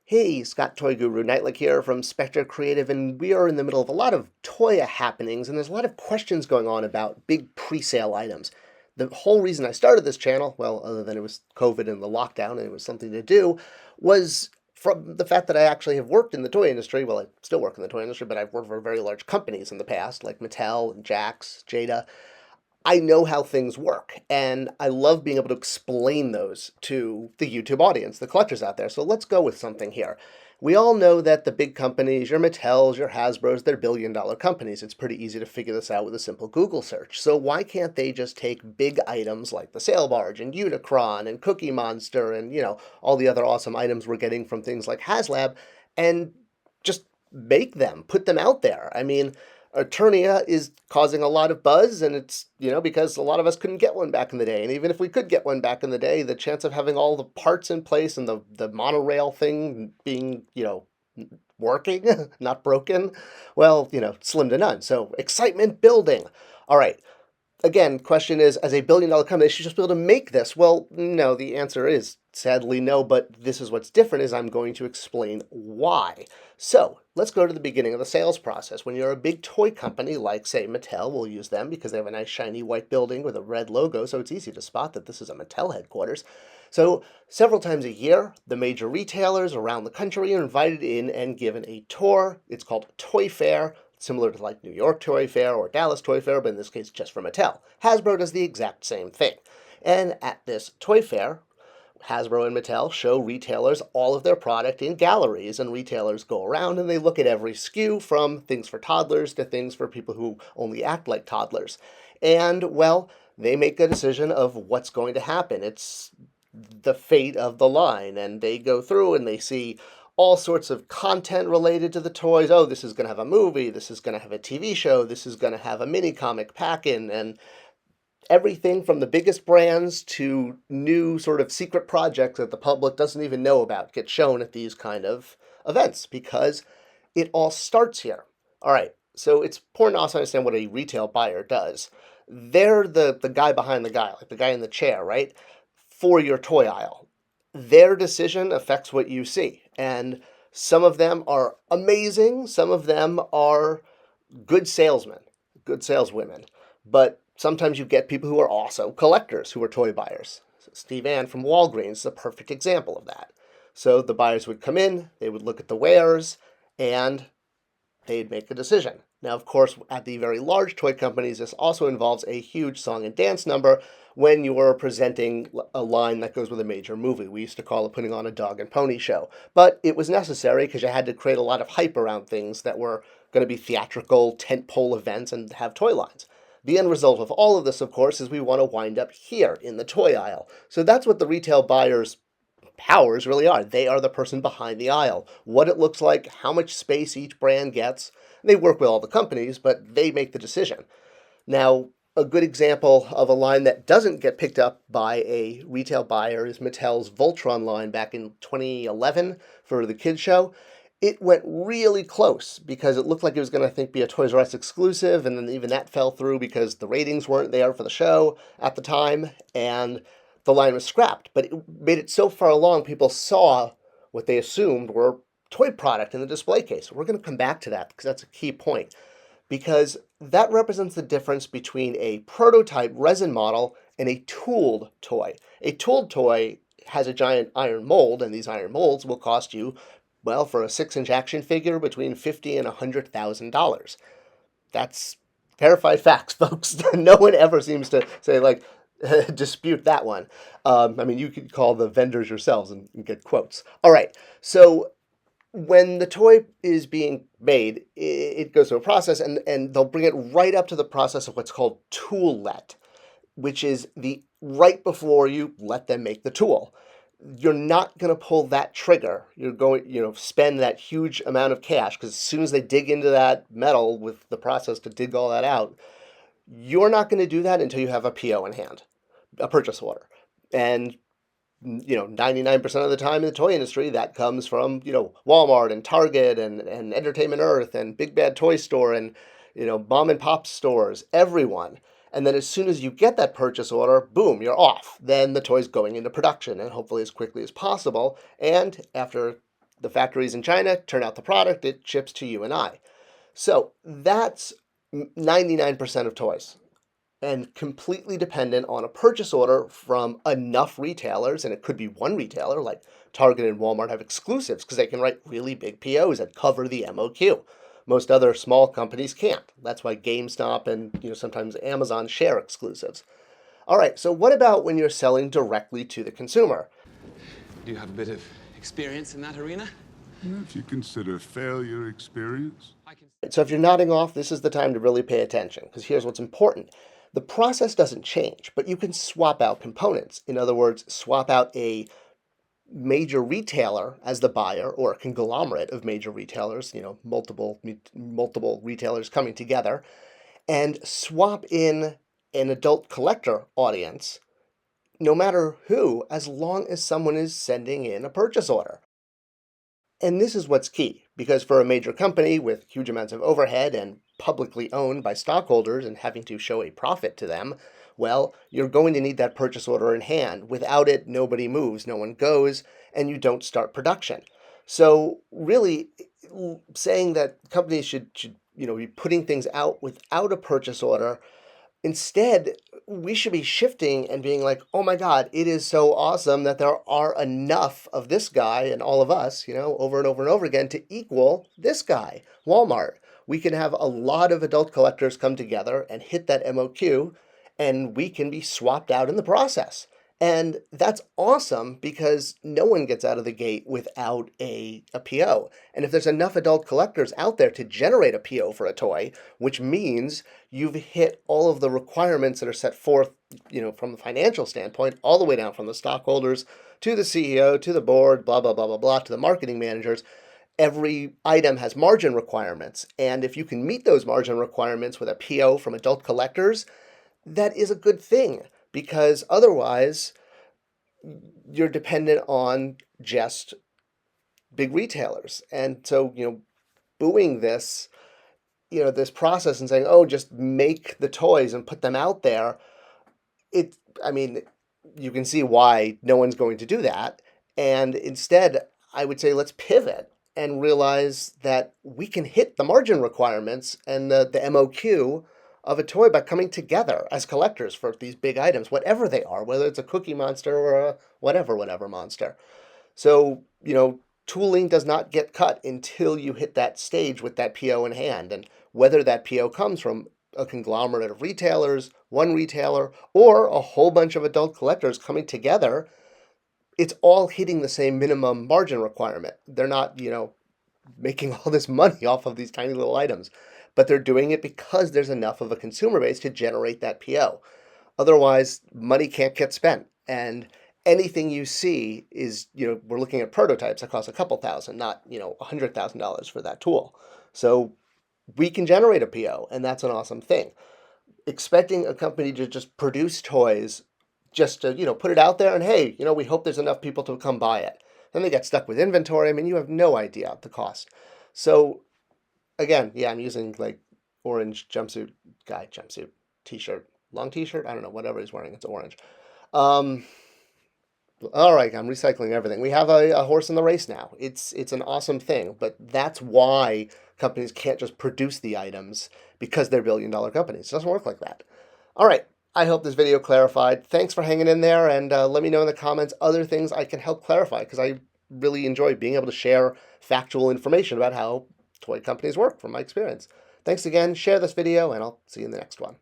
Hey, Scott Toy Guru Nightlick here from Spectre Creative, and we are in the middle of a lot of toy happenings, and there's a lot of questions going on about big pre-sale items. The whole reason I started this channel, well, other than it was COVID and the lockdown and it was something to do, was from the fact that I actually have worked in the toy industry. Well, I still work in the toy industry, but I've worked for very large companies in the past, like Mattel and Jax, Jada. I know how things work, and I love being able to explain those to the YouTube audience, the collectors out there. So let's go with something here. We all know that the big companies, your Mattels, your Hasbros, they're billion-dollar companies. It's pretty easy to figure this out with a simple Google search. So why can't they just take big items like the Sail Barge and Unicron and Cookie Monster and, all the other awesome items we're getting from things like HasLab and just make them, put them out there? I mean, Eternia is causing a lot of buzz, and it's, because a lot of us couldn't get one back in the day. And even if we could get one back in the day, the chance of having all the parts in place and the monorail thing being, working, not broken, well, slim to none. So excitement building. All right. Again, question is, as a billion-dollar company, they should just be able to make this. Well, no, the answer is sadly no, but this is what's different is I'm going to explain why. So let's go to the beginning of the sales process. When you're a big toy company like, say, Mattel, we'll use them because they have a nice shiny white building with a red logo, so it's easy to spot that this is a Mattel headquarters. So several times a year, the major retailers around the country are invited in and given a tour. It's called a Toy Fair, similar to like New York Toy Fair or Dallas Toy Fair, but in this case just for Mattel. Hasbro does the exact same thing. And at this Toy Fair, Hasbro and Mattel show retailers all of their product in galleries, and retailers go around and they look at every SKU from things for toddlers to things for people who only act like toddlers. And, well, they make a decision of what's going to happen. It's the fate of the line, and they go through and they see all sorts of content related to the toys. Oh, this is going to have a movie, this is going to have a TV show, this is going to have a mini comic pack-in, and everything from the biggest brands to new sort of secret projects that the public doesn't even know about get shown at these kind of events because it all starts here. All right, so it's important to also understand what a retail buyer does. They're the guy behind the guy, like the guy in the chair, right? For your toy aisle. Their decision affects what you see. And some of them are amazing, some of them are good salesmen, good saleswomen. But sometimes you get people who are also collectors who are toy buyers. So Steve Ann from Walgreens is a perfect example of that. So the buyers would come in, they would look at the wares, and they'd make a decision. Now, of course, at the very large toy companies, this also involves a huge song and dance number when you are presenting a line that goes with a major movie. We used to call it putting on a dog and pony show. But it was necessary because you had to create a lot of hype around things that were going to be theatrical, tentpole events and have toy lines. The end result of all of this, of course, is we want to wind up here in the toy aisle. So that's what the retail buyers' powers really are. They are the person behind the aisle. What it looks like, how much space each brand gets. They work with all the companies, but they make the decision. Now, a good example of a line that doesn't get picked up by a retail buyer is Mattel's Voltron line back in 2011 for the kids show. It went really close because it looked like it was going to, I think, be a Toys R Us exclusive, and then even that fell through because the ratings weren't there for the show at the time, and the line was scrapped. But it made it so far along, people saw what they assumed were toy product in the display case. We're going to come back to that because that's a key point, because that represents the difference between a prototype resin model and a tooled toy. A tooled toy has a giant iron mold, and these iron molds will cost you, well, for a 6-inch action figure, between $50,000 and $100,000. That's verified facts, folks. No one ever seems to say, like, dispute that one. I mean, you could call the vendors yourselves and get quotes. All right, so when the toy is being made, it goes through a process, and they'll bring it right up to the process of what's called tool let, which is the right before you let them make the tool. You're not going to pull that trigger. You're going, spend that huge amount of cash, because as soon as they dig into that metal with the process to dig all that out, you're not going to do that until you have a PO in hand, a purchase order. And 99% of the time in the toy industry, that comes from, Walmart and Target and Entertainment Earth and Big Bad Toy Store and, mom and pop stores, everyone. And then as soon as you get that purchase order, boom, you're off. Then the toy's going into production, and hopefully as quickly as possible. And after The factories in China turn out the product, it ships to you and I. So that's 99% of toys, and completely dependent on a purchase order from enough retailers, and it could be one retailer, like Target and Walmart have exclusives because they can write really big POs that cover the MOQ. Most other small companies can't. That's why GameStop and sometimes Amazon share exclusives. All right, so what about when you're selling directly to the consumer? Do you have a bit of experience in that arena? If you consider failure experience. So if you're nodding off, this is the time to really pay attention, because here's what's important. The process doesn't change, but you can swap out components. In other words, swap out a major retailer as the buyer, or a conglomerate of major retailers, multiple retailers coming together, and swap in an adult collector audience, no matter who, as long as someone is sending in a purchase order. And this is what's key, because for a major company with huge amounts of overhead and publicly owned by stockholders and having to show a profit to them, well, you're going to need that purchase order in hand. Without it, nobody moves, no one goes, and you don't start production. So really, saying that companies should be putting things out without a purchase order, instead, we should be shifting and being like, oh my God, it is so awesome that there are enough of this guy and all of us, over and over and over again to equal this guy, Walmart. We can have a lot of adult collectors come together and hit that MOQ, and we can be swapped out in the process. And that's awesome because no one gets out of the gate without a PO. And if there's enough adult collectors out there to generate a PO for a toy, which means you've hit all of the requirements that are set forth, from the financial standpoint, all the way down from the stockholders to the CEO, to the board, blah, blah, blah, blah, blah, to the marketing managers. Every item has margin requirements. And if you can meet those margin requirements with a PO from adult collectors, that is a good thing. Because otherwise, you're dependent on just big retailers. And so, booing this, this process and saying, oh, just make the toys and put them out there, you can see why no one's going to do that. And instead, I would say let's pivot and realize that we can hit the margin requirements and the MOQ of a toy by coming together as collectors for these big items, whatever they are, whether it's a Cookie Monster or a whatever monster. So, tooling does not get cut until you hit that stage with that PO in hand. And whether that PO comes from a conglomerate of retailers, one retailer, or a whole bunch of adult collectors coming together, it's all hitting the same minimum margin requirement. They're not, making all this money off of these tiny little items, but they're doing it because there's enough of a consumer base to generate that PO. Otherwise, money can't get spent. And anything you see is, we're looking at prototypes that cost a couple thousand, not, $100,000 for that tool. So we can generate a PO, and that's an awesome thing. Expecting a company to just produce toys just to, put it out there and, hey, we hope there's enough people to come buy it. Then they get stuck with inventory. You have no idea the cost. So again, yeah, I'm using like orange jumpsuit, t-shirt, long t-shirt. I don't know, whatever he's wearing, it's orange. All right, I'm recycling everything. We have a horse in the race now. It's an awesome thing, but that's why companies can't just produce the items because they're billion-dollar companies. It doesn't work like that. All right, I hope this video clarified. Thanks for hanging in there, and let me know in the comments other things I can help clarify, because I really enjoy being able to share factual information about how toy companies work from my experience. Thanks again. Share this video, and I'll see you in the next one.